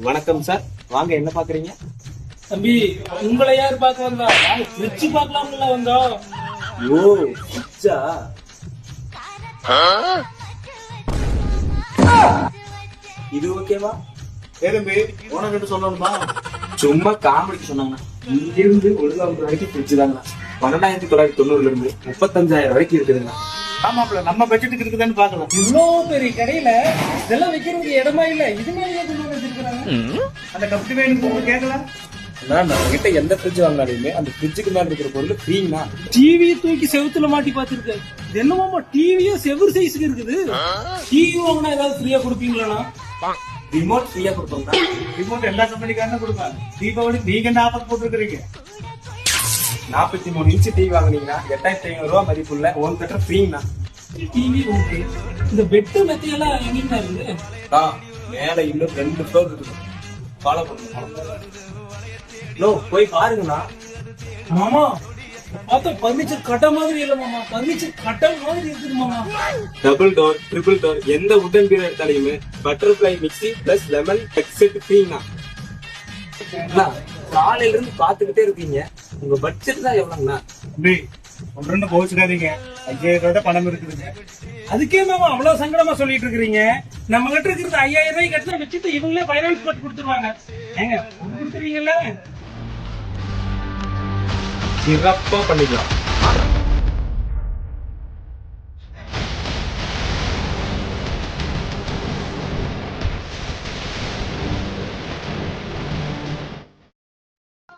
வணக்கம் சார், வாங்க. என்ன பாக்குறீங்க? தம்பி, உங்களை யார் பார்க்க வந்தா? ஃப்ரிட்ஜ் பார்க்கலாம்ல வந்தோம். ஓ, ஃப்ரிட்ஜா? இது ஓகேவா? தம்பி, உனக்கு சொல்லணுமா? சும்மா காமெடிக்கு சொன்னாங்க. இங்கிருந்து ஒழுங்காம்பு வரைக்கும் ஃப்ரிட்ஜ் தாங்க. 12,990 இருந்து 35,000 வரைக்கும் இருக்குதுங்க. ஆமாப்ல, நம்ம பட்ஜெட்டுக்கு இருக்குதான்னு பாக்கலாம். இவ்வளவு பெரிய கடையில இதெல்லாம் வைக்கிறதுக்கு இடமா இல்ல. இது மாதிரி கொண்டு வச்சிருக்காங்க. அந்த கப்டி வேணும் கேட்கலாம். நம்ம கிட்ட எந்த ஃப்ரிட்ஜ் வாங்கினாலுமே அந்த ஃப்ரிட்ஜுக்கு மேல இருக்கிற பொருள் ஃப்ரீங்களா? டிவி தூக்கி செவுத்துல மாட்டி பாத்துருக்க. இது என்னமோ டிவியும் செவ்வறு சைஸ்க்கு இருக்குது. டிவி வாங்கினா ஏதாவது ஃப்ரீயா கொடுப்பீங்களா? ரிமோட் ஃப்ரீயா கொடுப்போம். ரிமோட் எல்லா கம்பெனிக்காரனும் கொடுப்பாங்க. தீபாவளி நீங்க என்ன ஆஃபர் போட்டுருக்கீங்க? 43 இன்ச் டிவி வாங்கினீங்கன்னா 8,500 ரூபாய் மதிப்புள்ள ஓன் தேட்டர் ஃப்ரீங்கண்ணா. TV okay. இந்த பெட்டு மெத்தையெல்லாம் எங்க இருக்கு? மேல இன்னும் 2 ஃப்ளோர் இருக்குது. ஃபாலோ பண்ணுங்க. போய் பாருங்கண்ணா. மாமா, பார்த்தா பர்னிச்சர் கட்ட மாதிரி இல்ல மாமா. பர்னிச்சர் கட்ட மாதிரி இருக்குது மாமா. டபுள் டோர், ட்ரிபிள் டோர், எந்த உட்டன் பீரோ எடுத்தாலுமே Butterfly mixie plus lemon set ஃப்ரீங்கண்ணா. காலையில இருந்து பாத்துக்கிட்டே இருக்கீங்க. உங்க பட்ஜெட் தான் எவ்வளவுண்ணா? ஒன்று போச்சுக்காதீங்க. 5,000 ரூபாய் பணம் இருக்குதுங்க. அதுக்கே மாமா அவ்வளவு சங்கடமா சொல்லிட்டு இருக்கிறீங்க. நம்ம கிட்ட இருக்கிறது 5,000 ரூபாய் கட்டினா வச்சுட்டு இவங்களே பைனான்ஸ் போட்டு கொடுத்துருவாங்க. ஏங்க கொடுத்துருவீங்கல்ல? சிறப்பா பண்ணிக்கலாம்.